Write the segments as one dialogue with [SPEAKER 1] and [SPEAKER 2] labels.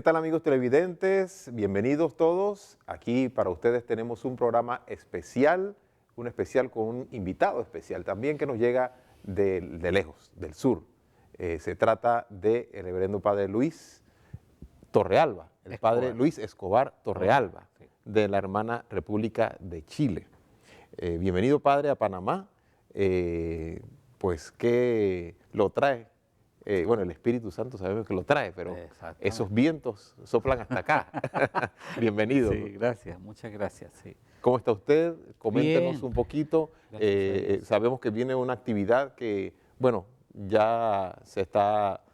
[SPEAKER 1] ¿Qué tal, amigos televidentes? Bienvenidos todos. Aquí para ustedes tenemos un programa especial, un especial con un invitado especial también que nos llega de lejos, del sur. Se trata del reverendo padre Luis Torrealba, el padre Luis Escobar Torrealba,
[SPEAKER 2] Sí.
[SPEAKER 1] de la hermana República de Chile. Bienvenido, padre, a Panamá. Pues, ¿qué lo trae? Bueno, el Espíritu Santo sabemos que lo trae, pero esos
[SPEAKER 2] Exactamente.
[SPEAKER 1] vientos soplan hasta acá. Bienvenido.
[SPEAKER 2] Sí, gracias, muchas gracias. Sí.
[SPEAKER 1] ¿Cómo está usted? Coméntenos
[SPEAKER 2] Bien,
[SPEAKER 1] un poquito.
[SPEAKER 2] gracias a Dios.
[SPEAKER 1] Sabemos que viene una actividad que, bueno, ya se está,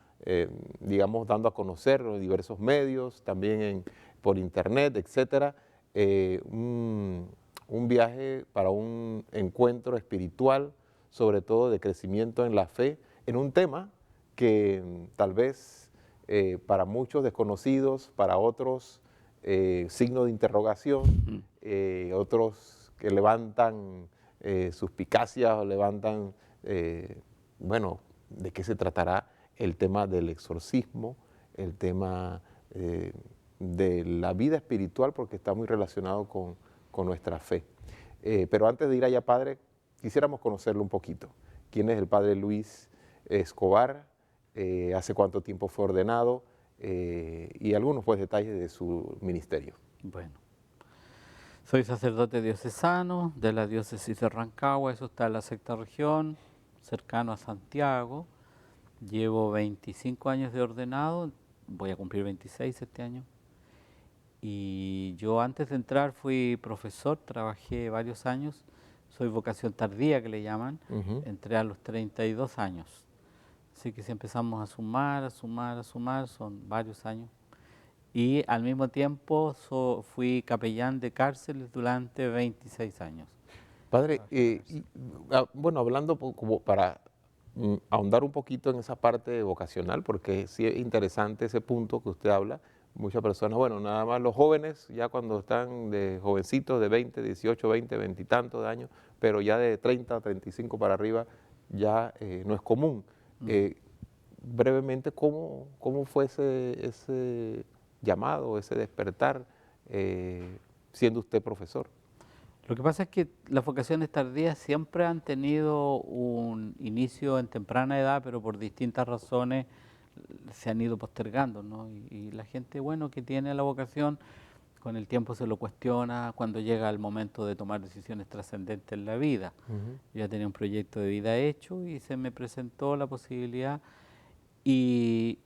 [SPEAKER 1] digamos, dando a conocer en diversos medios, también por internet, etcétera. Un viaje para un encuentro espiritual, sobre todo de crecimiento en la fe, en un tema que tal vez para muchos desconocidos, para otros signo de interrogación, otros que levantan suspicacias o levantan, bueno, de qué se tratará el tema del exorcismo, el tema de la vida espiritual, porque está muy relacionado con nuestra fe. Pero antes de ir allá, padre, quisiéramos conocerlo un poquito. ¿Quién es el padre Luis Escobar? ¿Hace cuánto tiempo fue ordenado? Y algunos pues, detalles de su ministerio.
[SPEAKER 2] Bueno, soy sacerdote diocesano de la diócesis de Rancagua, eso está en la sexta región, cercano a Santiago. Llevo 25 años de ordenado, voy a cumplir 26 este año. Y yo antes de entrar fui profesor, trabajé varios años, soy vocación tardía que le llaman, entré a los 32 años. Así que si empezamos a sumar, son varios años. Y al mismo tiempo fui capellán de cárceles durante 26 años.
[SPEAKER 1] Padre, bueno, hablando como para ahondar un poquito en esa parte vocacional, porque sí es interesante ese punto que usted habla. Muchas personas, bueno, nada más los jóvenes, ya cuando están de jovencitos de 20, 18, 20, 20 y tantos de años, pero ya de 30, 35 para arriba, ya no es común. Brevemente, ¿cómo fue ese llamado, ese despertar, siendo usted profesor?
[SPEAKER 2] Lo que pasa es que las vocaciones tardías siempre han tenido un inicio en temprana edad, pero por distintas razones se han ido postergando, ¿no? Y la gente, bueno, que tiene la vocación, con el tiempo se lo cuestiona cuando llega el momento de tomar decisiones trascendentes en la vida. Yo ya tenía un proyecto de vida hecho y se me presentó la posibilidad y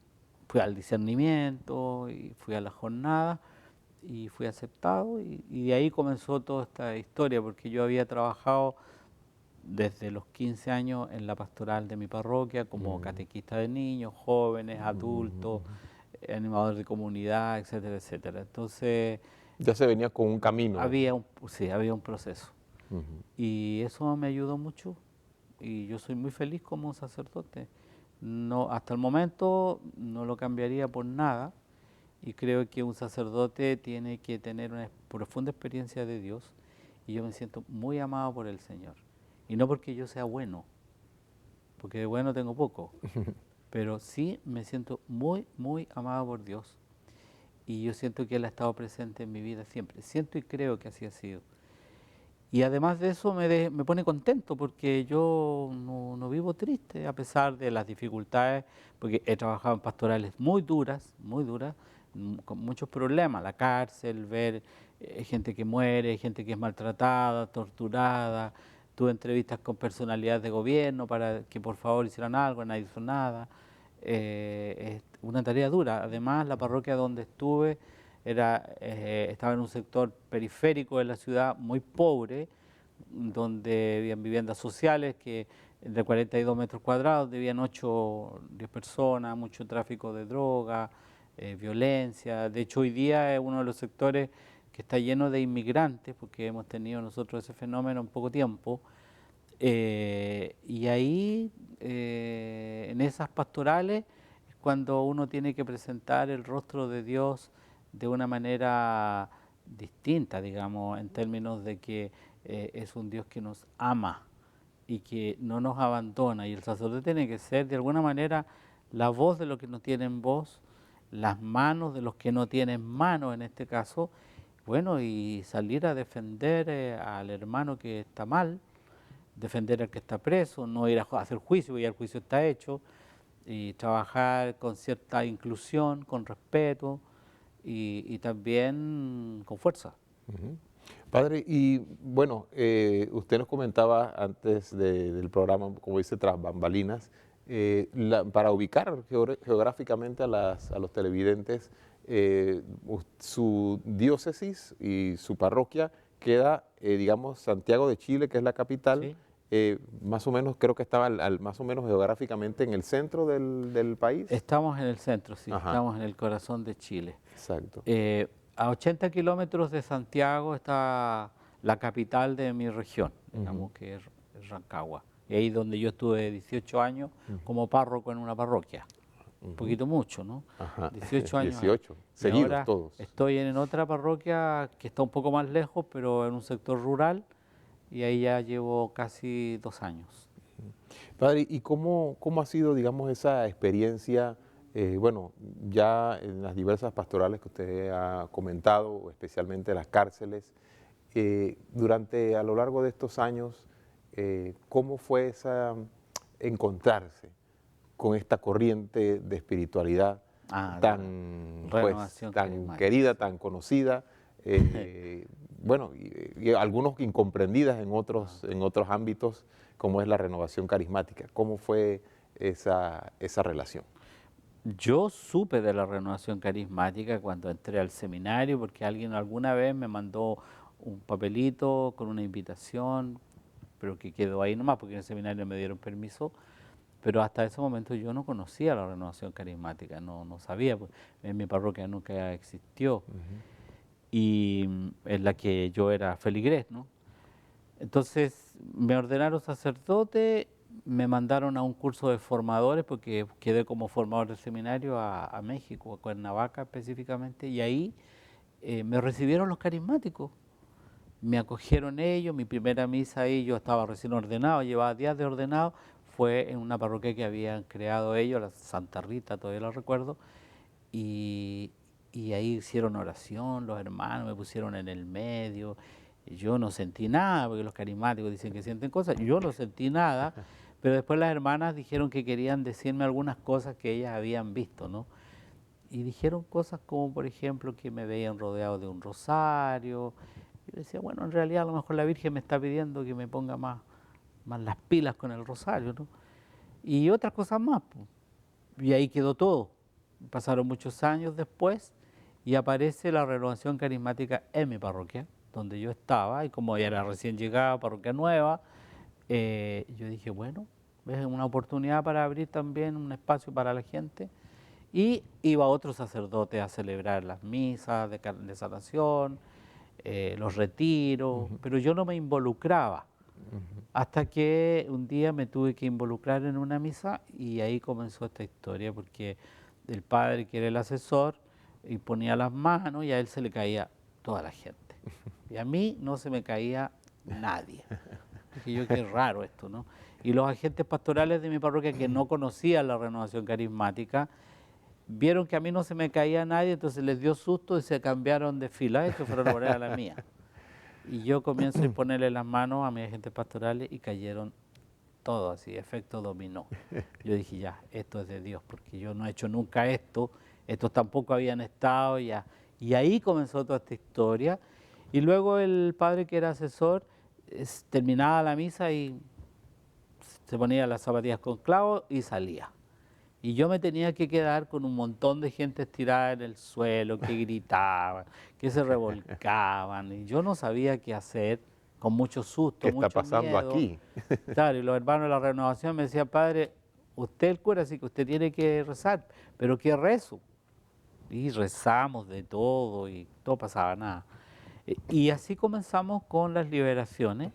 [SPEAKER 2] fui al discernimiento y fui a la jornada y fui aceptado y de ahí comenzó toda esta historia porque yo había trabajado desde los 15 años en la pastoral de mi parroquia como catequista de niños, jóvenes, adultos, animador de comunidad, etcétera, etcétera. Entonces
[SPEAKER 1] Ya se venía con un camino.
[SPEAKER 2] había un proceso y eso me ayudó mucho y yo soy muy feliz como sacerdote. No, hasta el momento no lo cambiaría por nada y creo que un sacerdote tiene que tener una profunda experiencia de Dios y yo me siento muy amado por el Señor. Y no porque yo sea bueno, porque de bueno tengo poco, pero sí me siento muy, muy amado por Dios y yo siento que Él ha estado presente en mi vida siempre. Siento y creo que así ha sido. Y además de eso me pone contento porque yo no vivo triste a pesar de las dificultades, porque he trabajado en pastorales muy duras, con muchos problemas, la cárcel, ver gente que muere, gente que es maltratada, torturada. Tuve entrevistas con personalidades de gobierno para que por favor hicieran algo, nadie hizo nada. Es una tarea dura. Además, la parroquia donde estuve estaba en un sector periférico de la ciudad muy pobre, donde habían viviendas sociales que de 42 metros cuadrados vivían 8 o 10 personas, mucho tráfico de droga, violencia. De hecho, hoy día es uno de los sectores que está lleno de inmigrantes, porque hemos tenido nosotros ese fenómeno en poco tiempo. Y ahí, en esas pastorales, es cuando uno tiene que presentar el rostro de Dios de una manera distinta, digamos, en términos de que es un Dios que nos ama y que no nos abandona. Y el sacerdote tiene que ser, de alguna manera, la voz de lo que no tienen voz las manos de los que no tienen manos en este caso, bueno, y salir a defender al hermano que está mal, defender al que está preso, no ir a hacer juicio, porque ya el juicio está hecho, y trabajar con cierta inclusión, con respeto y también con fuerza.
[SPEAKER 1] Ujú. Padre, y bueno, usted nos comentaba antes del programa, como dice, tras bambalinas, para ubicar geográficamente a los televidentes, su diócesis y su parroquia queda, digamos, Santiago de Chile, que es la capital,
[SPEAKER 2] ¿Sí?
[SPEAKER 1] más o menos, creo que estaba más o menos geográficamente en el centro del país.
[SPEAKER 2] Estamos en el centro, sí,
[SPEAKER 1] Ajá,
[SPEAKER 2] estamos en el corazón de Chile.
[SPEAKER 1] exacto.
[SPEAKER 2] A 80 kilómetros de Santiago está la capital de mi región,
[SPEAKER 1] Ujú,
[SPEAKER 2] digamos que es Rancagua. Y ahí donde yo estuve 18 años
[SPEAKER 1] ujú,
[SPEAKER 2] como párroco en una parroquia. Un
[SPEAKER 1] ujú.
[SPEAKER 2] poquito mucho, ¿no?
[SPEAKER 1] Ajá,
[SPEAKER 2] 18 años ahí.
[SPEAKER 1] 18,
[SPEAKER 2] Y
[SPEAKER 1] seguidos
[SPEAKER 2] ahora
[SPEAKER 1] todos.
[SPEAKER 2] estoy en otra parroquia que está un poco más lejos, pero en un sector rural, y ahí ya llevo casi 2 años.
[SPEAKER 1] Padre, ¿y cómo ha sido, digamos, esa experiencia, bueno, ya en las diversas pastorales que usted ha comentado, especialmente las cárceles, durante, a lo largo de estos años, cómo fue esa encontrarse con esta corriente de espiritualidad
[SPEAKER 2] Ah, de la
[SPEAKER 1] tan, pues,
[SPEAKER 2] renovación
[SPEAKER 1] tan
[SPEAKER 2] carismática,
[SPEAKER 1] querida,
[SPEAKER 2] sí.
[SPEAKER 1] tan conocida, bueno, y algunos incomprendidas
[SPEAKER 2] Ah.
[SPEAKER 1] en otros ámbitos, como es la renovación carismática? ¿Cómo fue esa relación?
[SPEAKER 2] Yo supe de la renovación carismática cuando entré al seminario porque alguien alguna vez me mandó un papelito con una invitación, pero que quedó ahí nomás porque en el seminario me dieron permiso, pero hasta ese momento yo no conocía la renovación carismática, no sabía, pues, en mi parroquia nunca existió
[SPEAKER 1] Ujú,
[SPEAKER 2] y en la que yo era feligrés, ¿no? Entonces me ordenaron sacerdote, me mandaron a un curso de formadores porque quedé como formador del seminario a México, a Cuernavaca específicamente, y ahí me recibieron los carismáticos. Me acogieron ellos, mi primera misa ahí, yo estaba recién ordenado, llevaba días de ordenado, fue en una parroquia que habían creado ellos, la Santa Rita, todavía lo recuerdo, y, y ahí hicieron oración, los hermanos me pusieron en el medio, y yo no sentí nada, porque los carismáticos dicen que sienten cosas, yo no sentí nada, pero después las hermanas dijeron que querían decirme algunas cosas que ellas habían visto, ¿no? Y dijeron cosas como, por ejemplo, que me veían rodeado de un rosario. Yo decía, bueno, en realidad a lo mejor la Virgen me está pidiendo que me ponga más las pilas con el rosario, ¿no? Y otras cosas más, pues. Y ahí quedó todo. Pasaron muchos años después y aparece la renovación carismática en mi parroquia, donde yo estaba, y como ya era recién llegada, parroquia nueva, yo dije, bueno, es una oportunidad para abrir también un espacio para la gente. Y iba otro sacerdote a celebrar las misas de sanación, los retiros,
[SPEAKER 1] ujú,
[SPEAKER 2] pero yo no me involucraba.
[SPEAKER 1] ujú.
[SPEAKER 2] Hasta que un día me tuve que involucrar en una misa y ahí comenzó esta historia, porque el padre, que era el asesor, y ponía las manos y a él se le caía toda la gente. Y a mí no se me caía nadie. Dije yo, qué raro esto, ¿no? Y los agentes pastorales de mi parroquia que no conocían la renovación carismática, vieron que a mí no se me caía nadie, entonces les dio susto y se cambiaron de fila y se fueron a poner a la mía. Y yo comienzo a ponerle las manos a mis agentes pastorales y cayeron todos así, efecto dominó. Yo dije, ya, esto es de Dios, porque yo no he hecho nunca esto, estos tampoco habían estado, ya. Y ahí comenzó toda esta historia. Y luego el padre que era asesor terminaba la misa y se ponía las zapatillas con clavos y salía. Y yo me tenía que quedar con un montón de gente estirada en el suelo, que gritaban, que se revolcaban, y yo no sabía qué hacer, con mucho
[SPEAKER 1] ¿Qué
[SPEAKER 2] susto,
[SPEAKER 1] está
[SPEAKER 2] mucho
[SPEAKER 1] pasando
[SPEAKER 2] miedo.
[SPEAKER 1] aquí?
[SPEAKER 2] Claro, y los hermanos de la renovación me decían, padre, usted es el cura, así que usted tiene que rezar, pero ¿qué rezo? Y rezamos de todo y no pasaba nada. Y así comenzamos con las liberaciones,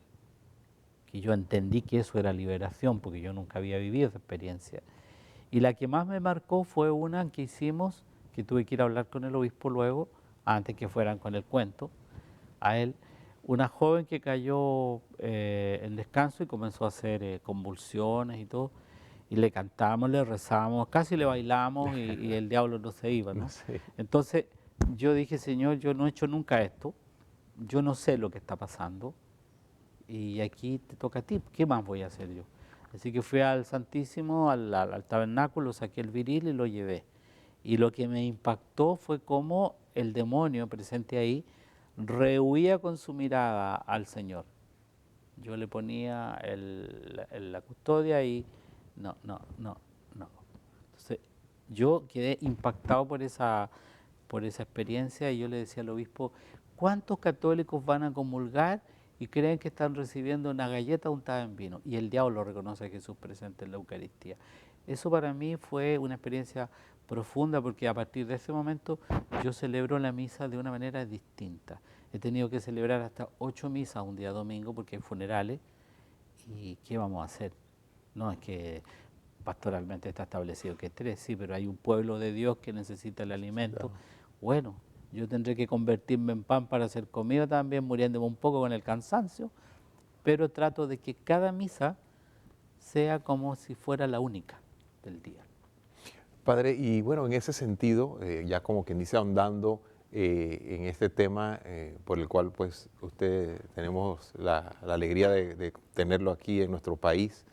[SPEAKER 2] que yo entendí que eso era liberación, porque yo nunca había vivido esa experiencia. Y la que más me marcó fue una que hicimos, que tuve que ir a hablar con el obispo luego, antes que fueran con el cuento, a él, una joven que cayó en descanso y comenzó a hacer convulsiones y todo. y le cantábamos, le rezábamos, casi le bailábamos y el diablo no se iba, ¿no?
[SPEAKER 1] Sí.
[SPEAKER 2] Entonces yo dije, Señor, yo no he hecho nunca esto, yo no sé lo que está pasando y aquí te toca a ti, ¿qué más voy a hacer yo? Así que fui al Santísimo, al tabernáculo, saqué el viril y lo llevé. Y lo que me impactó fue cómo el demonio presente ahí rehuía con su mirada al Señor. Yo le ponía la custodia y no, no, no, no. Entonces yo quedé impactado por esa experiencia y yo le decía al obispo, ¿cuántos católicos van a comulgar y creen que están recibiendo una galleta untada en vino? Y el diablo reconoce a Jesús presente en la Eucaristía. Eso para mí fue una experiencia profunda porque a partir de ese momento yo celebro la misa de una manera distinta. He tenido que celebrar hasta 8 misas un día domingo porque hay funerales y ¿qué vamos a hacer? No, es que pastoralmente está establecido que 3, sí, pero hay un pueblo de Dios que necesita el alimento.
[SPEAKER 1] Claro.
[SPEAKER 2] Bueno, yo tendré que convertirme en pan para hacer comida también, muriéndome un poco con el cansancio, pero trato de que cada misa sea como si fuera la única del día.
[SPEAKER 1] Padre, y bueno, en ese sentido, ya como quien dice ahondando en este tema por el cual pues usted tenemos la alegría de tenerlo aquí en nuestro país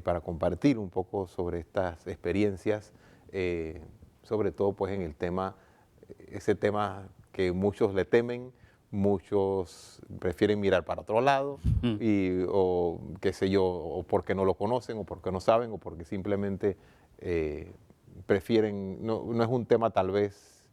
[SPEAKER 1] para compartir un poco sobre estas experiencias, sobre todo pues en el tema, ese tema que muchos le temen, muchos prefieren mirar para otro lado, o qué sé yo, o porque no lo conocen, o porque no saben, o porque simplemente prefieren, no es un tema tal vez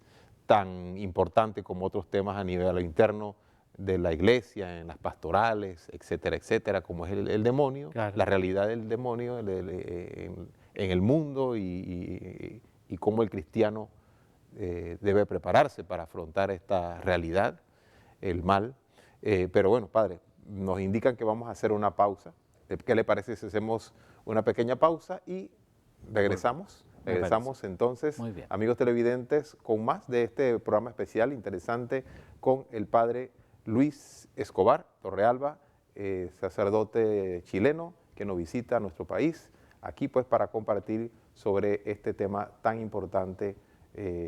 [SPEAKER 1] tan importante como otros temas a nivel interno de la iglesia, en las pastorales, etcétera, etcétera, como es el demonio,
[SPEAKER 2] Claro.
[SPEAKER 1] la realidad del demonio en el mundo y cómo el cristiano debe prepararse para afrontar esta realidad, el mal. Pero bueno, Padre, nos indican que vamos a hacer una pausa. ¿Qué le parece si hacemos una pequeña pausa y regresamos? Regresamos entonces,
[SPEAKER 2] Muy bien.
[SPEAKER 1] amigos televidentes, con más de este programa especial interesante con el Padre Luis Escobar Torrealba, sacerdote chileno que nos visita a nuestro país, aquí pues para compartir sobre este tema tan importante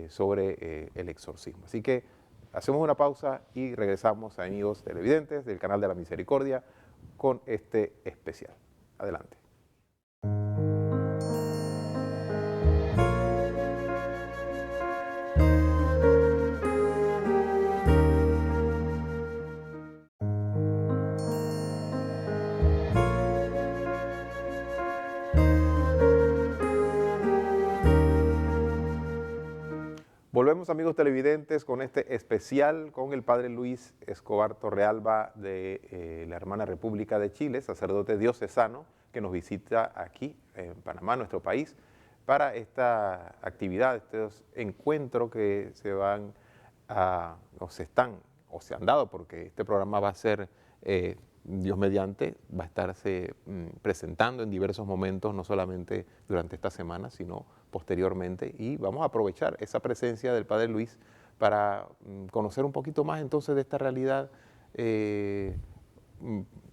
[SPEAKER 1] sobre el exorcismo. Así que hacemos una pausa y regresamos, amigos televidentes del canal de la Misericordia, con este especial. Adelante. Volvemos, amigos televidentes, con este especial con el Padre Luis Escobar Torrealba de la Hermana República de Chile, sacerdote diocesano, que nos visita aquí en Panamá, nuestro país, para esta actividad, estos encuentros que se van a, o se están, o se han dado, porque este programa va a ser, Dios mediante, va a estarse presentando en diversos momentos, no solamente durante esta semana, sino posteriormente, y vamos a aprovechar esa presencia del Padre Luis para conocer un poquito más entonces de esta realidad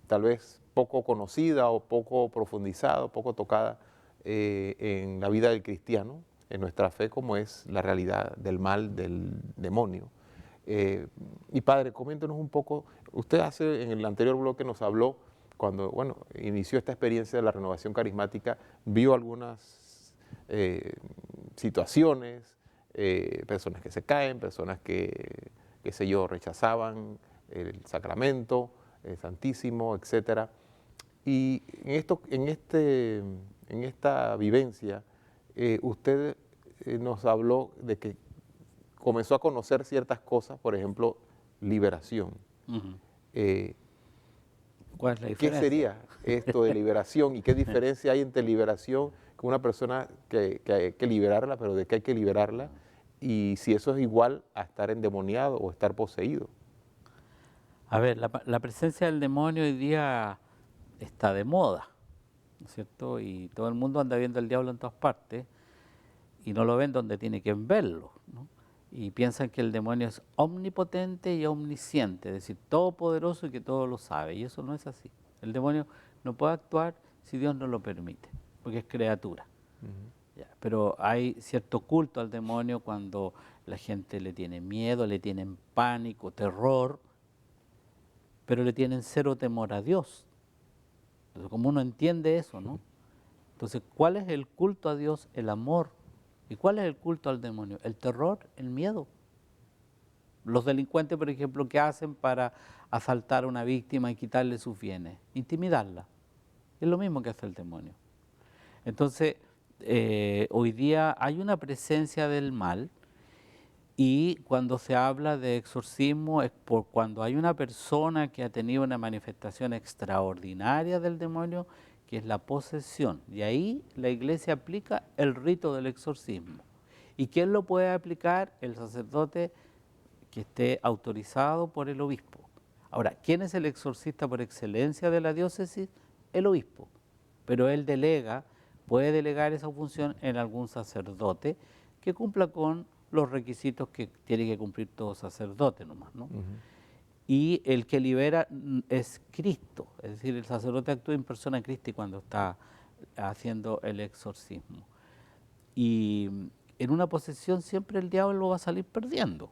[SPEAKER 1] tal vez poco conocida o poco profundizada, o poco tocada en la vida del cristiano, en nuestra fe, como es la realidad del mal, del demonio. Y Padre, coméntenos un poco, usted en el anterior bloque nos habló, cuando bueno, inició esta experiencia de la renovación carismática, vio algunas situaciones, personas que se caen, personas que, qué sé yo, rechazaban el sacramento, el Santísimo, etcétera. Y en esta vivencia, usted nos habló de que comenzó a conocer ciertas cosas, por ejemplo, liberación.
[SPEAKER 2] ¿Cuál es la
[SPEAKER 1] ¿Qué
[SPEAKER 2] diferencia?
[SPEAKER 1] sería esto de liberación y qué diferencia hay entre liberación con una persona que hay que liberarla, pero de qué hay que liberarla? Y si eso es igual a estar endemoniado o estar poseído.
[SPEAKER 2] A ver, la presencia del demonio hoy día está de moda, ¿no es cierto? Y todo el mundo anda viendo al diablo en todas partes y no lo ven donde tiene que verlo, ¿no? Y piensan que el demonio es omnipotente y omnisciente, es decir, todopoderoso y que todo lo sabe, y eso no es así. El demonio no puede actuar si Dios no lo permite. porque es criatura.
[SPEAKER 1] Ujú.
[SPEAKER 2] Ya, pero hay cierto culto al demonio cuando la gente le tiene miedo, le tienen pánico, terror, pero le tienen cero temor a Dios. Entonces, como uno entiende eso, ¿no? Entonces, ¿cuál es el culto a Dios? El amor. ¿Y cuál es el culto al demonio? El terror, el miedo. Los delincuentes, por ejemplo, ¿qué hacen para asaltar a una víctima y quitarle sus bienes? Intimidarla. Es lo mismo que hace el demonio. Entonces, hoy día hay una presencia del mal y cuando se habla de exorcismo es por cuando hay una persona que ha tenido una manifestación extraordinaria del demonio, que es la posesión. Y ahí la iglesia aplica el rito del exorcismo. ¿Y quién lo puede aplicar? El sacerdote que esté autorizado por el obispo. Ahora, ¿quién es el exorcista por excelencia de la diócesis? El obispo. Pero él puede delegar esa función en algún sacerdote que cumpla con los requisitos que tiene que cumplir todo sacerdote nomás, ¿no?
[SPEAKER 1] Ujú.
[SPEAKER 2] Y el que libera es Cristo, es decir, el sacerdote actúa en persona Christi cuando está haciendo el exorcismo. Y en una posesión siempre el diablo va a salir perdiendo.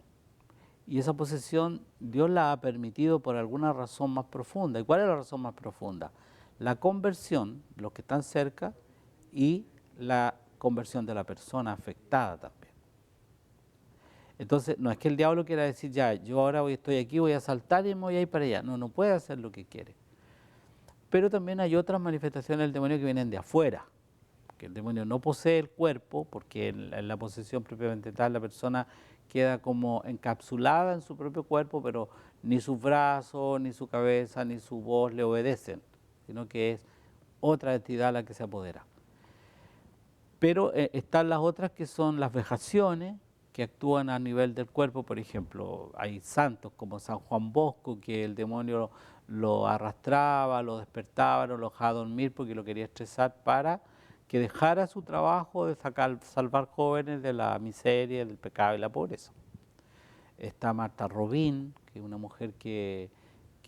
[SPEAKER 2] Y esa posesión Dios la ha permitido por alguna razón más profunda. ¿Y cuál es la razón más profunda? La conversión, los que están cerca, y la conversión de la persona afectada también. Entonces, no es que el diablo quiera decir, ya, yo ahora estoy aquí, voy a saltar y me voy a ir para allá. No, no puede hacer lo que quiere. Pero también hay otras manifestaciones del demonio que vienen de afuera, que el demonio no posee el cuerpo, porque en la posesión propiamente tal la persona queda como encapsulada en su propio cuerpo, pero ni sus brazos, ni su cabeza, ni su voz le obedecen, sino que es otra entidad la que se apodera. Pero están las otras que son las vejaciones, que actúan a nivel del cuerpo. Por ejemplo, hay santos como San Juan Bosco, que el demonio lo arrastraba, lo despertaba, no lo dejaba dormir porque lo quería estresar para que dejara su trabajo de salvar jóvenes de la miseria, del pecado y la pobreza. Está Marta Robín, que es una mujer que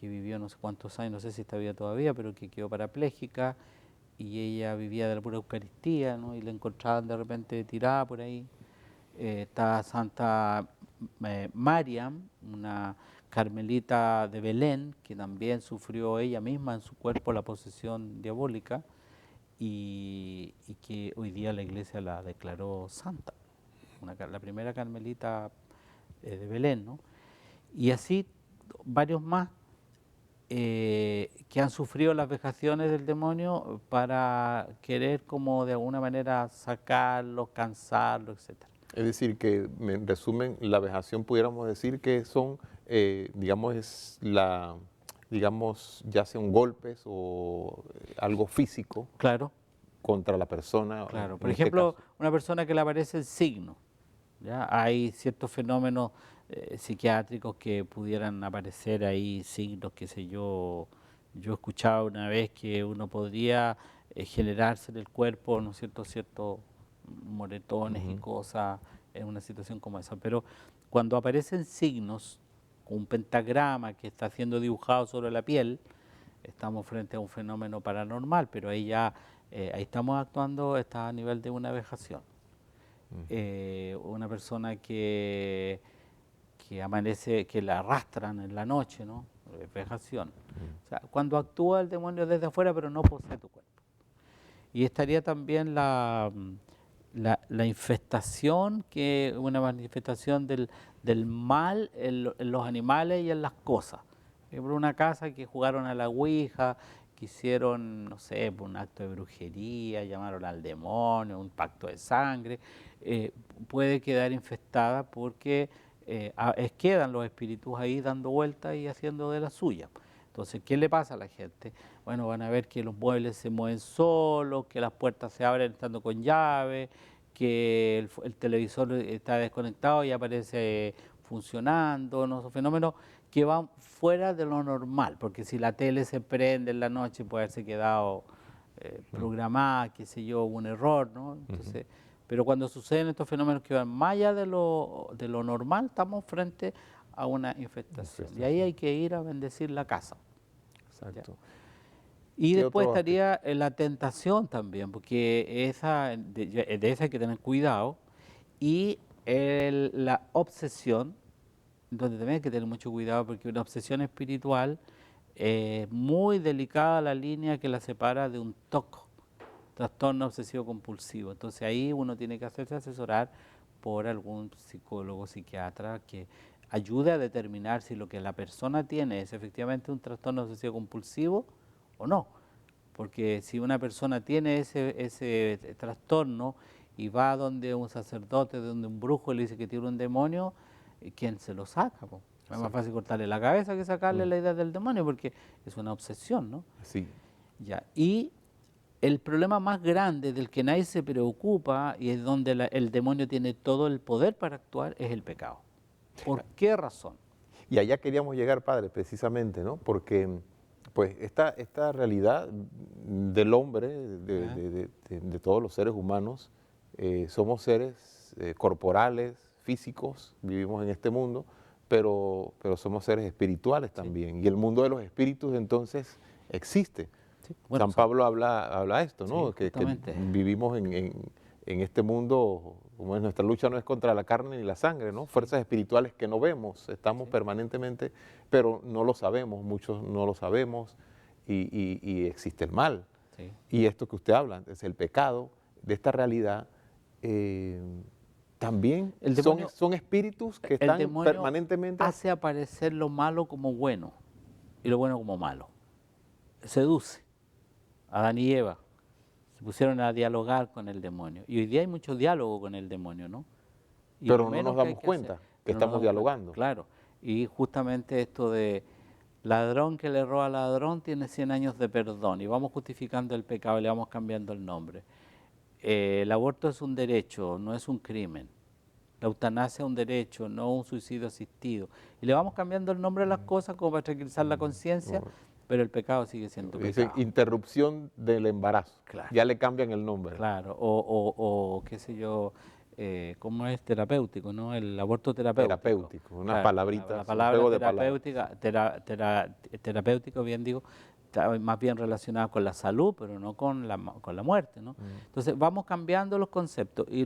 [SPEAKER 2] vivió no sé cuántos años, no sé si está viva todavía, pero que quedó parapléjica, y ella vivía de la pura Eucaristía, ¿no? Y la encontraban de repente tirada por ahí. Está Santa Mariam, una carmelita de Belén, que también sufrió ella misma en su cuerpo la posesión diabólica, y que hoy día la iglesia la declaró santa, la primera carmelita de Belén, ¿no? Y así varios más que han sufrido las vejaciones del demonio para querer como de alguna manera sacarlo, cansarlo, etcétera.
[SPEAKER 1] Es decir, que en resumen, la vejación pudiéramos decir que son, digamos, digamos, ya sean golpes o algo físico
[SPEAKER 2] Claro,
[SPEAKER 1] contra la persona,
[SPEAKER 2] claro. Por
[SPEAKER 1] en este
[SPEAKER 2] ejemplo,
[SPEAKER 1] caso.
[SPEAKER 2] una persona que le aparece el signo, ¿ya? Hay ciertos fenómenos psiquiátricos que pudieran aparecer ahí, signos, qué sé yo. Yo escuchaba una vez que uno podría generarse en el cuerpo, ¿no es cierto?, ciertos moretones y
[SPEAKER 1] Ujú.
[SPEAKER 2] cosas en una situación como esa. Pero cuando aparecen signos, un pentagrama que está siendo dibujado sobre la piel, estamos frente a un fenómeno paranormal, pero ahí ya, ahí estamos actuando, está a nivel de una vejación. Una persona que amanece, que la arrastran en la noche, ¿no? Vejación. O sea, cuando actúa el demonio desde afuera, pero no posee tu cuerpo. Y estaría también la infestación, que es una manifestación del mal en los animales y en las cosas. Por ejemplo, una casa que jugaron a la ouija, que hicieron, no sé, un acto de brujería, llamaron al demonio, un pacto de sangre, puede quedar infestada porque quedan los espíritus ahí dando vueltas y haciendo de la suya. Entonces, ¿qué le pasa a la gente? Bueno, van a ver que los muebles se mueven solos, que las puertas se abren estando con llave, que el televisor está desconectado y aparece funcionando, ¿no? Son fenómenos que van fuera de lo normal, porque si la tele se prende en la noche puede haberse quedado programada, qué sé yo, un error, ¿no? Entonces, pero cuando suceden estos fenómenos que van más allá de lo normal, estamos frente a una infestación. Y ahí hay que ir a bendecir la casa. ¿Ya?
[SPEAKER 1] Exacto.
[SPEAKER 2] Y
[SPEAKER 1] ¿Qué
[SPEAKER 2] después
[SPEAKER 1] otro aspecto?
[SPEAKER 2] estaría la tentación también, porque de esa hay que tener cuidado. Y la obsesión, donde también hay que tener mucho cuidado, porque una obsesión espiritual es muy delicada la línea que la separa de un TOC, trastorno obsesivo compulsivo. Entonces ahí uno tiene que hacerse asesorar por algún psicólogo, psiquiatra que ayude a determinar si lo que la persona tiene es efectivamente un trastorno obsesivo compulsivo o no. Porque si una persona tiene ese trastorno y va donde un sacerdote, donde un brujo y le dice que tiene un demonio, ¿quién se lo saca, po? Es más
[SPEAKER 1] Sí.
[SPEAKER 2] fácil cortarle la cabeza que sacarle
[SPEAKER 1] Mm,
[SPEAKER 2] la idea del demonio, porque es una obsesión, ¿no?
[SPEAKER 1] sí.
[SPEAKER 2] Ya. Y el problema más grande del que nadie se preocupa y es donde el demonio tiene todo el poder para actuar es el pecado. ¿Por qué razón?
[SPEAKER 1] Y allá queríamos llegar, padre, precisamente, ¿no? Porque pues esta realidad del hombre,
[SPEAKER 2] ¿Ah?
[SPEAKER 1] de todos los seres humanos, somos seres corporales, físicos, vivimos en este mundo, pero somos seres espirituales
[SPEAKER 2] Sí,
[SPEAKER 1] también. Y el mundo de los espíritus entonces existe.
[SPEAKER 2] sí. Bueno,
[SPEAKER 1] San Pablo habla esto,
[SPEAKER 2] sí,
[SPEAKER 1] ¿no? Que
[SPEAKER 2] justamente.
[SPEAKER 1] vivimos en este mundo, como es nuestra lucha no es contra la carne ni la sangre, ¿no?
[SPEAKER 2] Sí,
[SPEAKER 1] Fuerzas espirituales que no vemos, estamos
[SPEAKER 2] sí,
[SPEAKER 1] permanentemente, pero no lo sabemos, muchos no lo sabemos, y existe el mal.
[SPEAKER 2] sí.
[SPEAKER 1] Y esto que usted habla, es el pecado, de esta realidad, eh, también
[SPEAKER 2] El demonio,
[SPEAKER 1] son espíritus que
[SPEAKER 2] el
[SPEAKER 1] están
[SPEAKER 2] demonio
[SPEAKER 1] permanentemente.
[SPEAKER 2] hace aparecer lo malo como bueno y lo bueno como malo. Seduce a Adán y Eva. Se pusieron a dialogar con el demonio. Y hoy día hay mucho diálogo con el demonio, ¿no? Y lo
[SPEAKER 1] Pero no nos
[SPEAKER 2] menos que hay
[SPEAKER 1] damos
[SPEAKER 2] que hacer,
[SPEAKER 1] cuenta que
[SPEAKER 2] pero nos
[SPEAKER 1] estamos
[SPEAKER 2] damos cuenta,
[SPEAKER 1] dialogando.
[SPEAKER 2] claro. Y justamente esto de ladrón que le roba al ladrón tiene 100 años de perdón. Y vamos justificando el pecado y le vamos cambiando el nombre. El aborto es un derecho, no es un crimen. La eutanasia es un derecho, no un suicidio asistido. Y le vamos cambiando el nombre a las cosas como para tranquilizar la conciencia, pero el pecado sigue siendo
[SPEAKER 1] Dicen
[SPEAKER 2] pecado.
[SPEAKER 1] interrupción del embarazo.
[SPEAKER 2] Claro.
[SPEAKER 1] Ya le cambian el nombre.
[SPEAKER 2] Claro, o qué sé yo, ¿cómo es terapéutico, no? El aborto terapéutico.
[SPEAKER 1] Terapéutico, unas
[SPEAKER 2] Claro, la
[SPEAKER 1] palabritas, un
[SPEAKER 2] palabra
[SPEAKER 1] juego de palabras.
[SPEAKER 2] terapéutica, terapéutico, bien digo, está más bien relacionada con la salud, pero no con la muerte, ¿no? Entonces vamos cambiando los conceptos y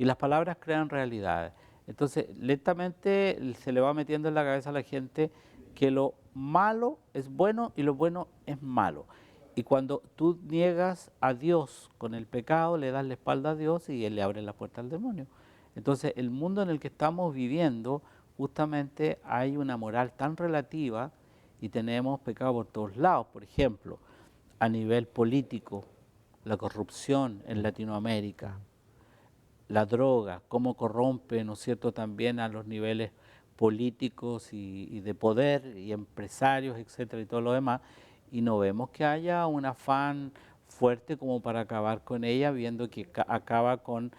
[SPEAKER 2] las palabras crean realidades. Entonces lentamente se le va metiendo en la cabeza a la gente que lo malo es bueno y lo bueno es malo. Y cuando tú niegas a Dios con el pecado, le das la espalda a Dios y Él le abre la puerta al demonio. Entonces, el mundo en el que estamos viviendo, justamente hay una moral tan relativa y tenemos pecado por todos lados. Por ejemplo, a nivel político, la corrupción en Latinoamérica, la droga, cómo corrompe, ¿no es cierto?, también a los niveles políticos y de poder y empresarios, etcétera, y todo lo demás, y no vemos que haya un afán fuerte como para acabar con ella, viendo que acaba con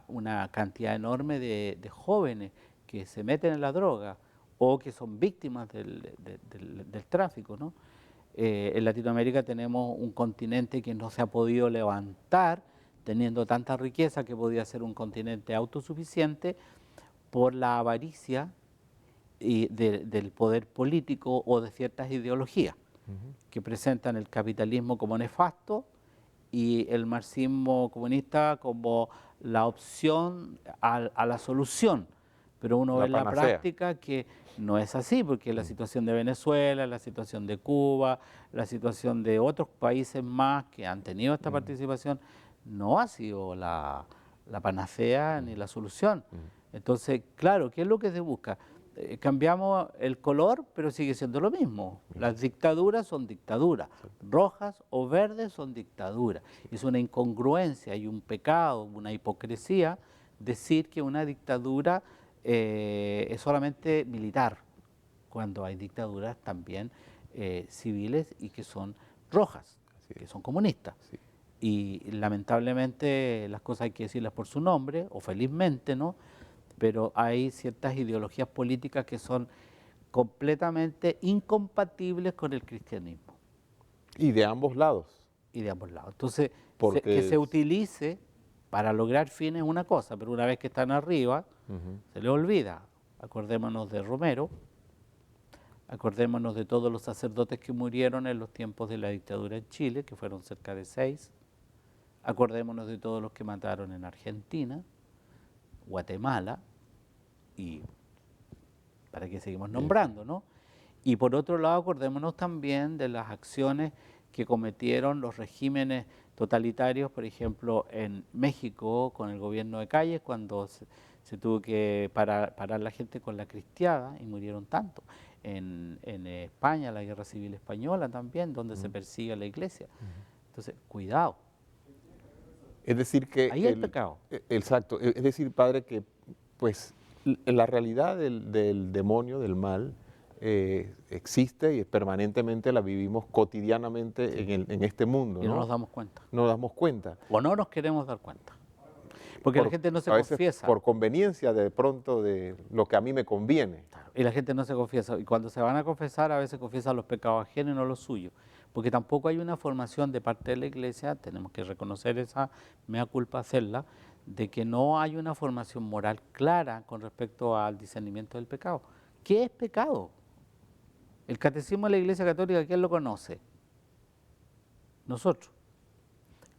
[SPEAKER 2] una cantidad enorme de jóvenes que se meten en la droga o que son víctimas del tráfico, ¿no? En Latinoamérica tenemos un continente que no se ha podido levantar, teniendo tanta riqueza que podía ser un continente autosuficiente, por la avaricia del poder político o de ciertas ideologías que presentan el capitalismo como nefasto y el marxismo comunista como la opción a la solución. Pero uno ve
[SPEAKER 1] La
[SPEAKER 2] en la
[SPEAKER 1] panacea.
[SPEAKER 2] práctica que no es así, porque la situación de Venezuela, la situación de Cuba, la situación de otros países más que han tenido esta participación, no ha sido la panacea ni la solución. Entonces, claro, ¿qué es lo que se busca? Cambiamos el color, pero sigue siendo lo mismo. Las dictaduras son dictaduras, rojas o verdes son dictaduras. Es una incongruencia y un pecado, una hipocresía decir que una dictadura es solamente militar, cuando hay dictaduras también civiles y que son rojas, que son comunistas.
[SPEAKER 1] Sí.
[SPEAKER 2] Y lamentablemente las cosas hay que decirlas por su nombre, o felizmente, ¿no? Pero hay ciertas ideologías políticas que son completamente incompatibles con el cristianismo
[SPEAKER 1] Y de ambos lados,
[SPEAKER 2] y de ambos lados. Entonces, que
[SPEAKER 1] porque
[SPEAKER 2] se utilice para lograr fines es una cosa, pero una vez que están arriba, se le olvida. Acordémonos de Romero, Acordémonos de todos los sacerdotes que murieron en los tiempos de la dictadura en Chile, que fueron cerca de 6. Acordémonos de todos los que mataron en Argentina, Guatemala, y para qué seguimos nombrando, ¿no? Y por otro lado, acordémonos también de las acciones que cometieron los regímenes totalitarios, por ejemplo, en México con el gobierno de Calles, cuando se tuvo que parar la gente con la cristiada y murieron tanto. En España, la Guerra Civil Española también, donde se persigue a la iglesia. Entonces, cuidado.
[SPEAKER 1] Es decir que...
[SPEAKER 2] Ahí hay pecado.
[SPEAKER 1] Exacto. Es decir, padre, que pues la realidad del demonio, del mal, existe y permanentemente la vivimos cotidianamente en este mundo,
[SPEAKER 2] Y no nos damos cuenta.
[SPEAKER 1] No nos damos cuenta.
[SPEAKER 2] O no nos queremos dar cuenta. Porque la gente no se
[SPEAKER 1] a veces
[SPEAKER 2] confiesa.
[SPEAKER 1] Por conveniencia de pronto de lo que a mí me conviene.
[SPEAKER 2] Y la gente no se confiesa. Y cuando se van a confesar, a veces confiesan los pecados ajenos y no los suyos. Porque tampoco hay una formación de parte de la iglesia, tenemos que reconocer esa mea culpa, hacerla, de que no hay una formación moral clara con respecto al discernimiento del pecado. ¿Qué es pecado? El catecismo de la Iglesia Católica, ¿quién lo conoce? Nosotros.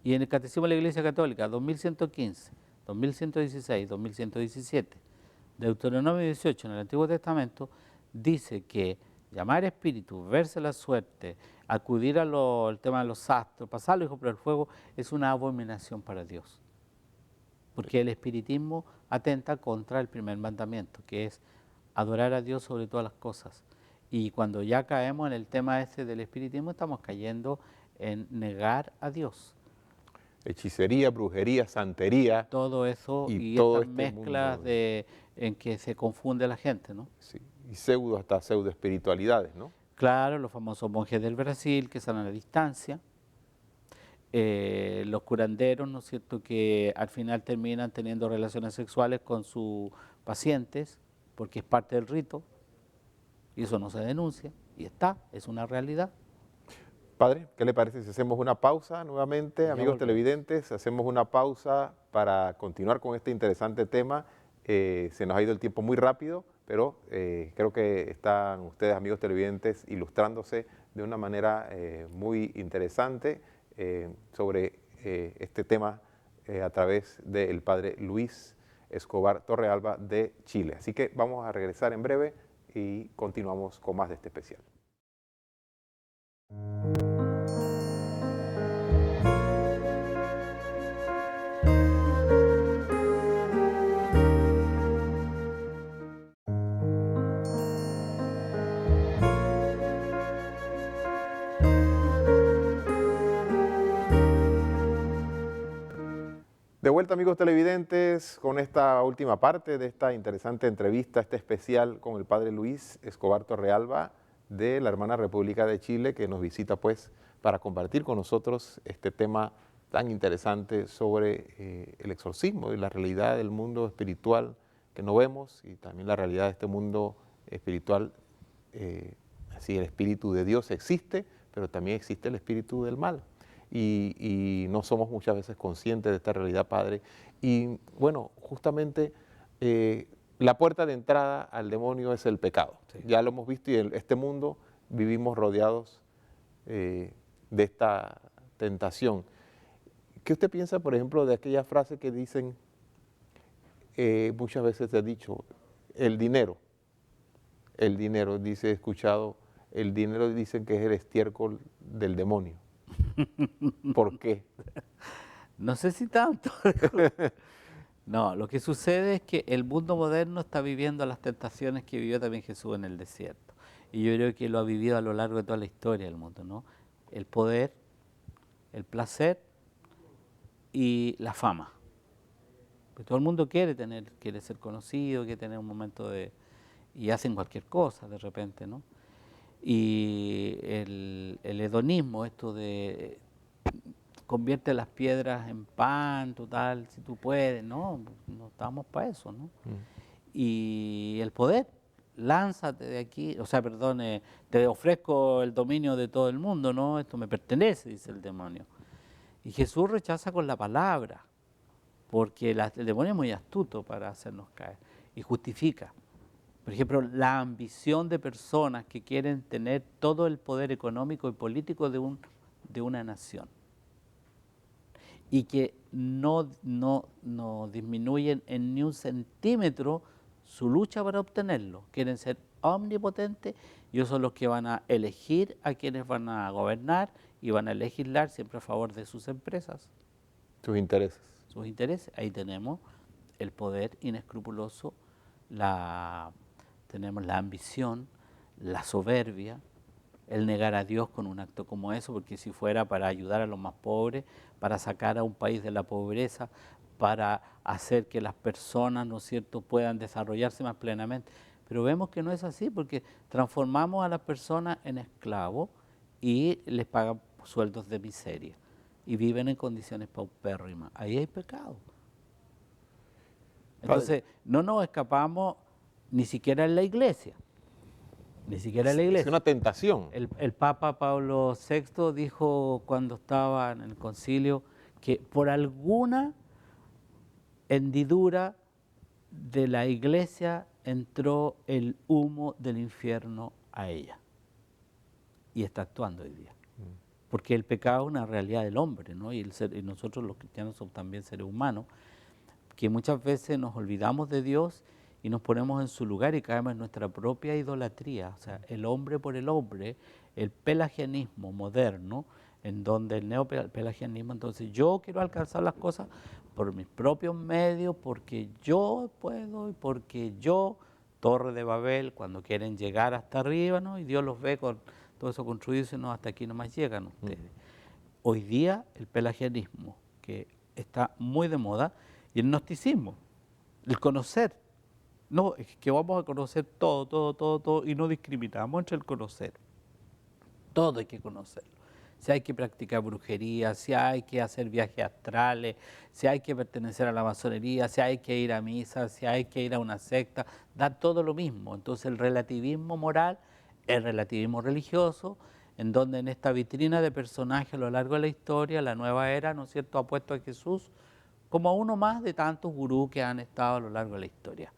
[SPEAKER 2] Y en el catecismo de la Iglesia Católica, 2115, 2116, 2117, Deuteronomio 18 en el Antiguo Testamento, dice que llamar espíritu, verse la suerte, acudir al tema de los astros, pasarlo por el fuego, es una abominación para Dios. Porque el espiritismo atenta contra el primer mandamiento, que es adorar a Dios sobre todas las cosas. Y cuando ya caemos en el tema este del espiritismo, estamos cayendo en negar a Dios.
[SPEAKER 1] Hechicería, brujería, santería.
[SPEAKER 2] Todo eso y
[SPEAKER 1] todo
[SPEAKER 2] estas mezclas
[SPEAKER 1] mundo,
[SPEAKER 2] en que se confunde la gente, ¿no?
[SPEAKER 1] Sí, y hasta pseudo espiritualidades, ¿no?
[SPEAKER 2] Claro, los famosos monjes del Brasil que sanan a distancia, los curanderos, ¿no es cierto?, que al final terminan teniendo relaciones sexuales con sus pacientes, porque es parte del rito, y eso no se denuncia, y es una realidad.
[SPEAKER 1] Padre, ¿qué le parece si hacemos una pausa nuevamente,
[SPEAKER 2] Ya
[SPEAKER 1] amigos
[SPEAKER 2] volvemos.
[SPEAKER 1] televidentes? Hacemos una pausa para continuar con este interesante tema. Se nos ha ido el tiempo muy rápido, pero creo que están ustedes, amigos televidentes, ilustrándose de una manera muy interesante sobre este tema a través del padre Luis Escobar Torrealba de Chile. Así que vamos a regresar en breve y continuamos con más de este especial. De vuelta, amigos televidentes, con esta última parte de esta interesante entrevista, este especial con el padre Luis Escobar Torrealba de la hermana República de Chile, que nos visita pues para compartir con nosotros este tema tan interesante sobre el exorcismo y la realidad del mundo espiritual que no vemos y también la realidad de este mundo espiritual. Así el espíritu de Dios existe, pero también existe el espíritu del mal. Y no somos muchas veces conscientes de esta realidad, Padre. Y bueno, justamente la puerta de entrada al demonio es el pecado. Sí. Ya lo hemos visto y en este mundo vivimos rodeados de esta tentación. ¿Qué usted piensa, por ejemplo, de aquella frase que dicen, muchas veces se ha dicho, el dinero, dice, he escuchado, el dinero dicen que es el estiércol del demonio? ¿Por qué?
[SPEAKER 2] No sé si tanto. No, lo que sucede es que el mundo moderno está viviendo las tentaciones que vivió también Jesús en el desierto. Y yo creo que lo ha vivido a lo largo de toda la historia del mundo, ¿no? El poder, el placer y la fama. Pues todo el mundo quiere ser conocido, quiere tener un momento de... y hacen cualquier cosa de repente, ¿no? Y el hedonismo, esto de convierte las piedras en pan, total, si tú puedes, no estamos para eso, ¿no? Y el poder, lánzate de aquí, o sea, perdón, te ofrezco el dominio de todo el mundo, ¿no? Esto me pertenece, dice el demonio. Y Jesús rechaza con la palabra, porque el demonio es muy astuto para hacernos caer, y justifica. Por ejemplo, la ambición de personas que quieren tener todo el poder económico y político de una nación y que no disminuyen en ni un centímetro su lucha para obtenerlo. Quieren ser omnipotentes y ellos son los que van a elegir a quienes van a gobernar y van a legislar siempre a favor de sus empresas.
[SPEAKER 1] Sus intereses.
[SPEAKER 2] Sus intereses. Ahí tenemos el poder inescrupuloso, tenemos la ambición, la soberbia, el negar a Dios con un acto como eso, porque si fuera para ayudar a los más pobres, para sacar a un país de la pobreza, para hacer que las personas, ¿no es cierto?, puedan desarrollarse más plenamente. Pero vemos que no es así, porque transformamos a las personas en esclavos y les pagan sueldos de miseria y viven en condiciones paupérrimas. Ahí hay pecado. Entonces, no nos escapamos ni siquiera en la iglesia. Ni siquiera en la iglesia.
[SPEAKER 1] Es una tentación.
[SPEAKER 2] El Papa Pablo VI dijo cuando estaba en el concilio que por alguna hendidura de la iglesia entró el humo del infierno a ella. Y está actuando hoy día. Porque el pecado es una realidad del hombre, ¿no? Y nosotros los cristianos somos también seres humanos, que muchas veces nos olvidamos de Dios y nos ponemos en su lugar y caemos en nuestra propia idolatría. O sea, el hombre por el hombre, el pelagianismo moderno, en donde el neopelagianismo, entonces yo quiero alcanzar las cosas por mis propios medios, porque yo puedo y porque yo, Torre de Babel, cuando quieren llegar hasta arriba, ¿no? Y Dios los ve con todo eso construido y dice, no, hasta aquí nomás llegan ustedes. Hoy día el pelagianismo, que está muy de moda, y el gnosticismo, el conocer. No, es que vamos a conocer todo, y no discriminamos entre el conocer. Todo hay que conocerlo. Si hay que practicar brujería, si hay que hacer viajes astrales, si hay que pertenecer a la masonería, si hay que ir a misa, si hay que ir a una secta, da todo lo mismo. Entonces el relativismo moral, el relativismo religioso, en donde en esta vitrina de personajes a lo largo de la historia, la nueva era, ¿no es cierto?, ha puesto a Jesús como uno más de tantos gurús que han estado a lo largo de la historia.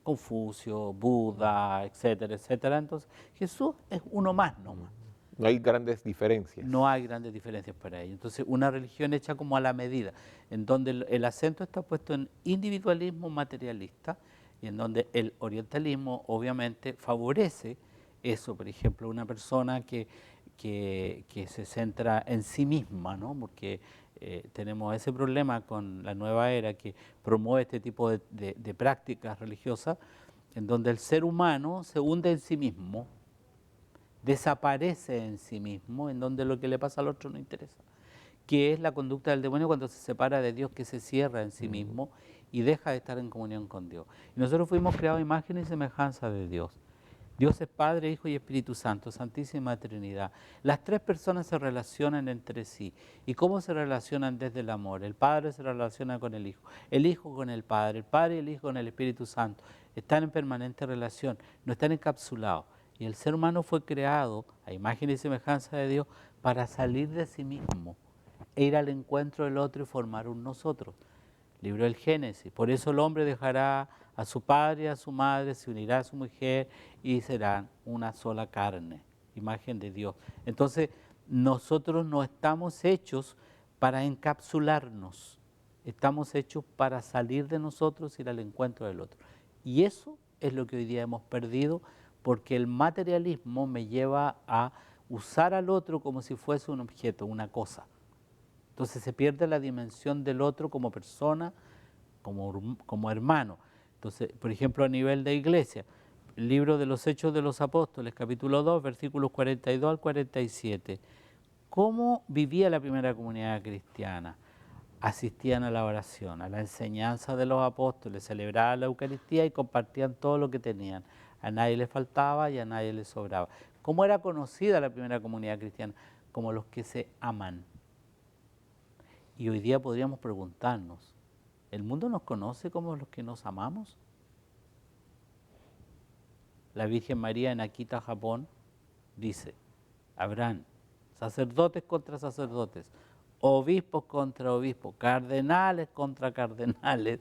[SPEAKER 2] Confucio, Buda, etcétera, etcétera. Entonces, Jesús es uno más nomás.
[SPEAKER 1] No hay grandes diferencias.
[SPEAKER 2] No hay grandes diferencias para ello. Entonces, una religión hecha como a la medida, en donde el acento está puesto en individualismo materialista y en donde el orientalismo obviamente favorece eso. Por ejemplo, una persona que se centra en sí misma, ¿no? Porque tenemos ese problema con la nueva era que promueve este tipo de prácticas religiosas, en donde el ser humano se hunde en sí mismo, desaparece en sí mismo, en donde lo que le pasa al otro no interesa, que es la conducta del demonio cuando se separa de Dios, que se cierra en sí mismo y deja de estar en comunión con Dios. Y nosotros fuimos creados a imagen y semejanza de Dios. Dios es Padre, Hijo y Espíritu Santo, Santísima Trinidad. Las tres personas se relacionan entre sí. ¿Y cómo se relacionan desde el amor? El Padre se relaciona con el Hijo con el Padre y el Hijo con el Espíritu Santo. Están en permanente relación, no están encapsulados. Y el ser humano fue creado a imagen y semejanza de Dios para salir de sí mismo e ir al encuentro del otro y formar un nosotros. Libro del Génesis. Por eso el hombre dejará a su padre y a su madre, se unirá a su mujer y serán una sola carne, imagen de Dios. Entonces, nosotros no estamos hechos para encapsularnos, estamos hechos para salir de nosotros y ir al encuentro del otro. Y eso es lo que hoy día hemos perdido, porque el materialismo me lleva a usar al otro como si fuese un objeto, una cosa. Entonces se pierde la dimensión del otro como persona, como hermano. Entonces, por ejemplo, a nivel de iglesia, el libro de los Hechos de los Apóstoles, capítulo 2, versículos 42 al 47. ¿Cómo vivía la primera comunidad cristiana? Asistían a la oración, a la enseñanza de los apóstoles, celebraban la Eucaristía y compartían todo lo que tenían. A nadie le faltaba y a nadie le sobraba. ¿Cómo era conocida la primera comunidad cristiana? Como los que se aman. Y hoy día podríamos preguntarnos, ¿el mundo nos conoce como los que nos amamos? La Virgen María en Akita, Japón, dice, habrán sacerdotes contra sacerdotes, obispos contra obispos, cardenales contra cardenales.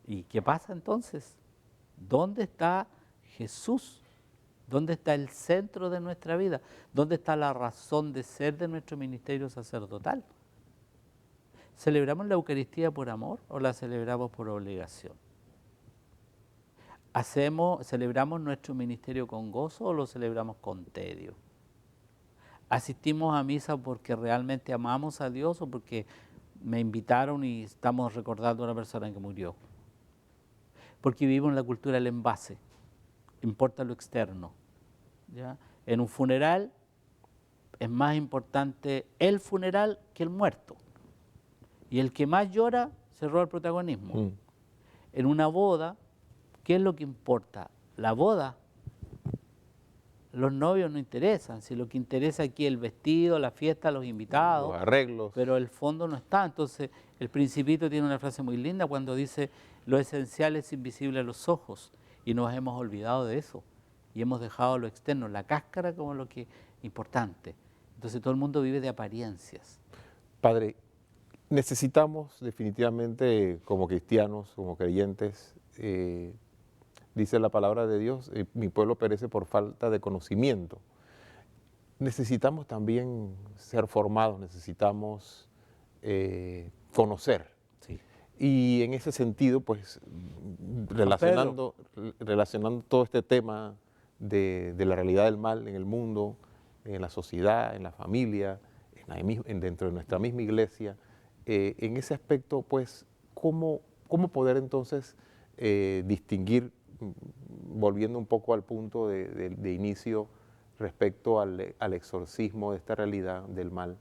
[SPEAKER 2] ¿Y qué pasa entonces? ¿Dónde está Jesús? ¿Dónde está el centro de nuestra vida? ¿Dónde está la razón de ser de nuestro ministerio sacerdotal? ¿Celebramos la Eucaristía por amor o la celebramos por obligación? ¿Celebramos nuestro ministerio con gozo o lo celebramos con tedio? ¿Asistimos a misa porque realmente amamos a Dios o porque me invitaron y estamos recordando a una persona que murió? Porque vivimos en la cultura del envase, importa lo externo, ¿ya? En un funeral es más importante el funeral que el muerto. Y el que más llora se roba el protagonismo. En una boda, ¿qué es lo que importa? La boda. Los novios no interesan, si lo que interesa aquí es el vestido, la fiesta, los invitados,
[SPEAKER 1] los arreglos.
[SPEAKER 2] pero el fondo no está. Entonces, el Principito tiene una frase muy linda cuando dice, lo esencial es invisible a los ojos, y nos hemos olvidado de eso, y hemos dejado lo externo, la cáscara como lo que es importante. Entonces, todo el mundo vive de apariencias.
[SPEAKER 1] Padre, necesitamos definitivamente como cristianos, como creyentes, dice la palabra de Dios, mi pueblo perece por falta de conocimiento. Necesitamos también ser formados, necesitamos conocer.
[SPEAKER 2] Sí.
[SPEAKER 1] Y en ese sentido, pues, relacionando todo este tema de la realidad del mal en el mundo, en la sociedad, en la familia, dentro de nuestra misma iglesia, en ese aspecto, pues, ¿cómo poder entonces distinguir, volviendo un poco al punto de inicio respecto al exorcismo de esta realidad del mal?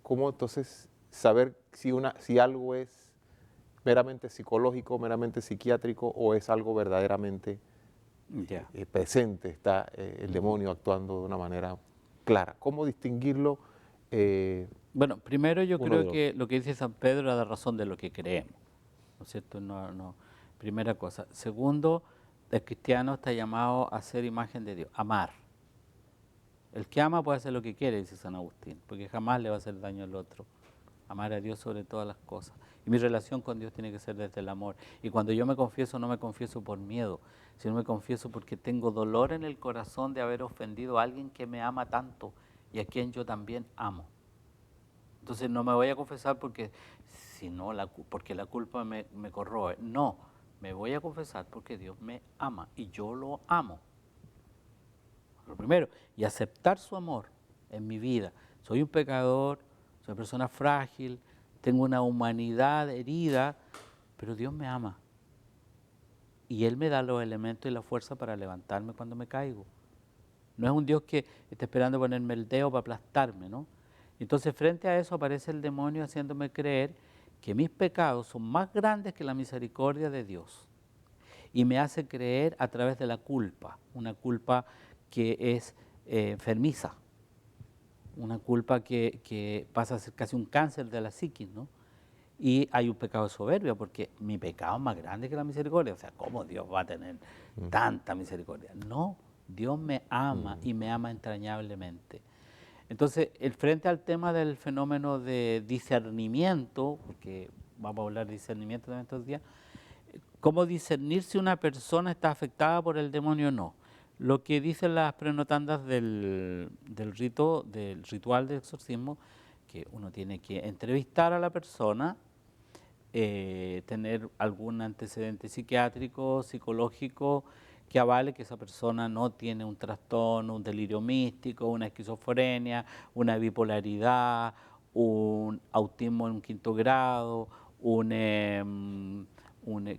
[SPEAKER 1] ¿Cómo entonces saber si algo es meramente psicológico, meramente psiquiátrico o es algo verdaderamente presente, está el demonio actuando de una manera clara? ¿Cómo distinguirlo?
[SPEAKER 2] Bueno, primero yo creo que lo que dice San Pedro es la razón de lo que creemos, ¿no es cierto? Primera cosa. Segundo, el cristiano está llamado a ser imagen de Dios, amar. El que ama puede hacer lo que quiere, dice San Agustín, porque jamás le va a hacer daño al otro. Amar a Dios sobre todas las cosas. Y mi relación con Dios tiene que ser desde el amor. Y cuando yo me confieso, no me confieso por miedo, sino me confieso porque tengo dolor en el corazón de haber ofendido a alguien que me ama tanto y a quien yo también amo. Entonces no me voy a confesar porque la culpa me corroe. No, me voy a confesar porque Dios me ama y yo lo amo. Lo primero, y aceptar su amor en mi vida. Soy un pecador, soy una persona frágil, tengo una humanidad herida, pero Dios me ama. Y Él me da los elementos y la fuerza para levantarme cuando me caigo. No es un Dios que está esperando ponerme el dedo para aplastarme, ¿no? Entonces, frente a eso aparece el demonio haciéndome creer que mis pecados son más grandes que la misericordia de Dios. Y me hace creer a través de la culpa, una culpa que es enfermiza, una culpa que pasa a ser casi un cáncer de la psiquis, ¿no? Y hay un pecado de soberbia, porque mi pecado es más grande que la misericordia. O sea, ¿cómo Dios va a tener tanta misericordia? No, Dios me ama y me ama entrañablemente. Entonces, frente al tema del fenómeno de discernimiento, porque vamos a hablar de discernimiento en estos días, ¿cómo discernir si una persona está afectada por el demonio o no? Lo que dicen las prenotandas del ritual de exorcismo, que uno tiene que entrevistar a la persona, tener algún antecedente psiquiátrico, psicológico, que avale que esa persona no tiene un trastorno, un delirio místico, una esquizofrenia, una bipolaridad, un autismo en un 5º grado,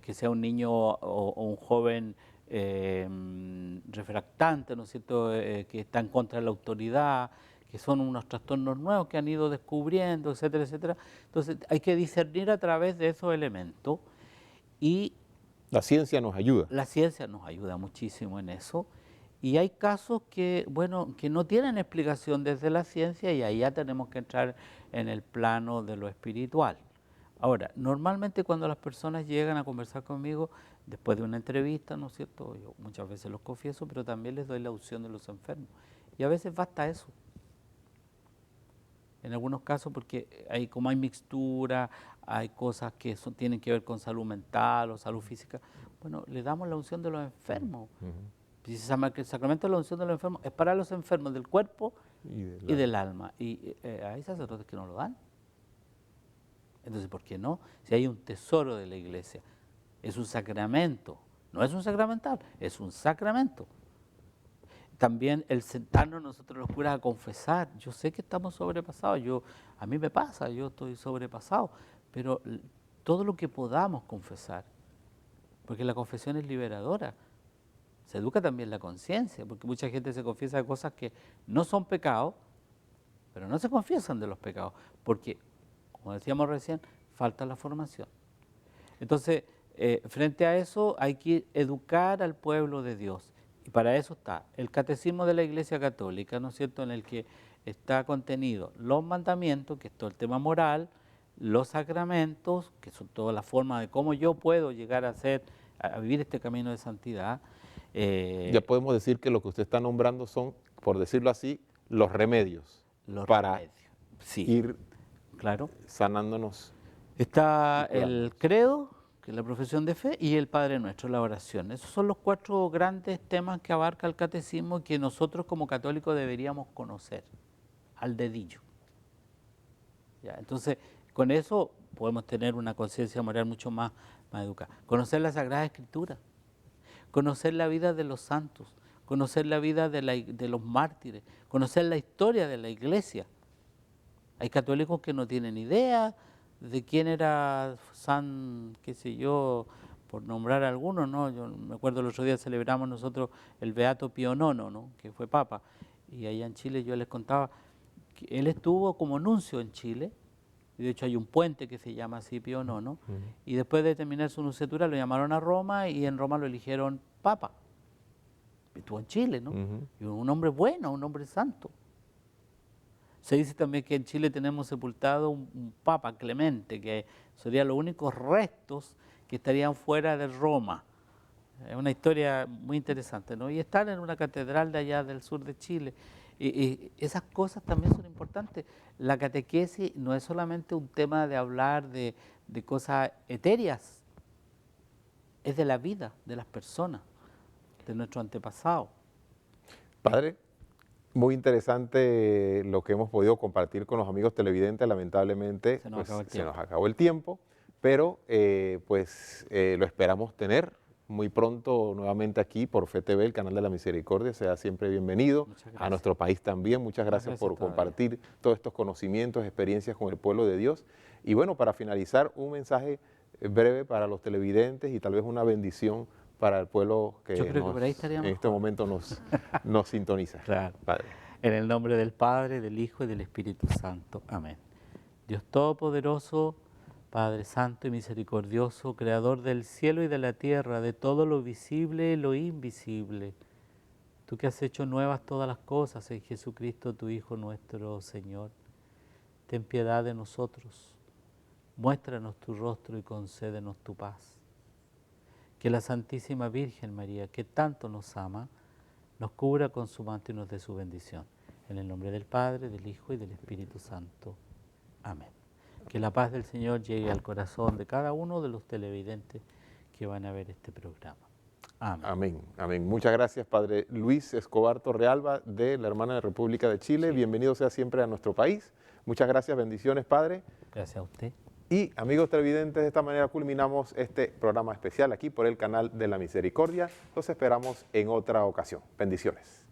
[SPEAKER 2] que sea un niño o un joven refractante, ¿no es cierto?, que está en contra de la autoridad, que son unos trastornos nuevos que han ido descubriendo, etcétera, etcétera. Entonces hay que discernir a través de esos elementos y
[SPEAKER 1] la ciencia nos ayuda.
[SPEAKER 2] La ciencia nos ayuda muchísimo en eso. Y hay casos que, bueno, que no tienen explicación desde la ciencia y ahí ya tenemos que entrar en el plano de lo espiritual. Ahora, normalmente cuando las personas llegan a conversar conmigo, después de una entrevista, ¿no es cierto? Yo muchas veces los confieso, pero también les doy la opción de los enfermos. Y a veces basta eso. En algunos casos porque como hay mixtura, hay cosas que tienen que ver con salud mental o salud física, Bueno, le damos la unción de los enfermos.
[SPEAKER 1] Ujú.
[SPEAKER 2] Dice que el sacramento de la unción de los enfermos es para los enfermos del cuerpo
[SPEAKER 1] Y
[SPEAKER 2] y del alma. Y hay sacerdotes que no lo dan. Entonces, ¿por qué no? Si hay un tesoro de la iglesia, es un sacramento, no es un sacramental, es un sacramento. También el sentarnos nosotros los curas a confesar. Yo sé que estamos sobrepasados, a mí me pasa, yo estoy sobrepasado, pero todo lo que podamos confesar, porque la confesión es liberadora. Se educa también la conciencia, porque mucha gente se confiesa de cosas que no son pecados, pero no se confiesan de los pecados, porque, como decíamos recién, falta la formación. Entonces, frente a eso hay que educar al pueblo de Dios. Y para eso está el Catecismo de la Iglesia Católica, ¿no es cierto?, en el que está contenido los mandamientos, que es todo el tema moral, los sacramentos, que son toda la forma de cómo yo puedo llegar a vivir este camino de santidad.
[SPEAKER 1] ya podemos decir que lo que usted está nombrando son, por decirlo así, los remedios
[SPEAKER 2] Los
[SPEAKER 1] para
[SPEAKER 2] remedios. Sí,
[SPEAKER 1] ir
[SPEAKER 2] claro.
[SPEAKER 1] sanándonos.
[SPEAKER 2] Está
[SPEAKER 1] Y curándonos.
[SPEAKER 2] el credo, que es la profesión de fe, y el Padre Nuestro, la oración. Esos son los 4 grandes temas que abarca el catecismo y que nosotros como católicos deberíamos conocer al dedillo. ¿Ya? Entonces, con eso podemos tener una conciencia moral mucho más educada. Conocer la Sagrada Escritura, conocer la vida de los santos, conocer la vida de los mártires, conocer la historia de la Iglesia. Hay católicos que no tienen idea de quién era San, qué sé yo, por nombrar algunos, ¿no? Yo me acuerdo el otro día celebramos nosotros el Beato Pío IX, ¿no?, que fue Papa, y allá en Chile yo les contaba que él estuvo como nuncio en Chile, y de hecho hay un puente que se llama así Pío IX, y después de terminar su nunciatura lo llamaron a Roma y en Roma lo eligieron Papa. Estuvo en Chile, ¿no? Y un hombre bueno, un hombre santo. Se dice también que en Chile tenemos sepultado un Papa, Clemente, que serían los únicos restos que estarían fuera de Roma. Es una historia muy interesante, ¿no? Y están en una catedral de allá del sur de Chile. Y esas cosas también son importantes. La catequesis no es solamente un tema de hablar de cosas etéreas, es de la vida de las personas, de nuestro antepasado.
[SPEAKER 1] Padre, muy interesante lo que hemos podido compartir con los amigos televidentes. Lamentablemente
[SPEAKER 2] Se nos acabó el
[SPEAKER 1] se
[SPEAKER 2] tiempo.
[SPEAKER 1] nos acabó el tiempo, pero lo esperamos tener muy pronto nuevamente aquí por FETV, el canal de la Misericordia. Sea siempre bienvenido.
[SPEAKER 2] Muchas
[SPEAKER 1] A
[SPEAKER 2] gracias.
[SPEAKER 1] nuestro país también. Muchas gracias por
[SPEAKER 2] todavía.
[SPEAKER 1] compartir todos estos conocimientos, experiencias con el pueblo de Dios. Y bueno, para finalizar, un mensaje breve para los televidentes y tal vez una bendición para el pueblo que,
[SPEAKER 2] Yo creo que por ahí
[SPEAKER 1] en
[SPEAKER 2] estaríamos
[SPEAKER 1] este momento nos sintoniza.
[SPEAKER 2] Claro.
[SPEAKER 1] Padre.
[SPEAKER 2] En el nombre del Padre, del Hijo y del Espíritu Santo. Amén. Dios Todopoderoso, Padre Santo y Misericordioso, Creador del cielo y de la tierra, de todo lo visible y lo invisible, tú que has hecho nuevas todas las cosas en Jesucristo, tu Hijo nuestro Señor, ten piedad de nosotros, muéstranos tu rostro y concédenos tu paz. Que la Santísima Virgen María, que tanto nos ama, nos cubra con su manto y nos dé su bendición. En el nombre del Padre, del Hijo y del Espíritu Santo. Amén. Que la paz del Señor llegue al corazón de cada uno de los televidentes que van a ver este programa. Amén.
[SPEAKER 1] Amén, amén. Muchas gracias, Padre Luis Escobar Torrealba, de la Hermana de República de Chile.
[SPEAKER 2] Sí.
[SPEAKER 1] Bienvenido sea siempre a nuestro país. Muchas gracias, bendiciones, Padre.
[SPEAKER 2] Gracias a usted.
[SPEAKER 1] Y amigos televidentes, de esta manera culminamos este programa especial aquí por el canal de la Misericordia. Los esperamos en otra ocasión. Bendiciones.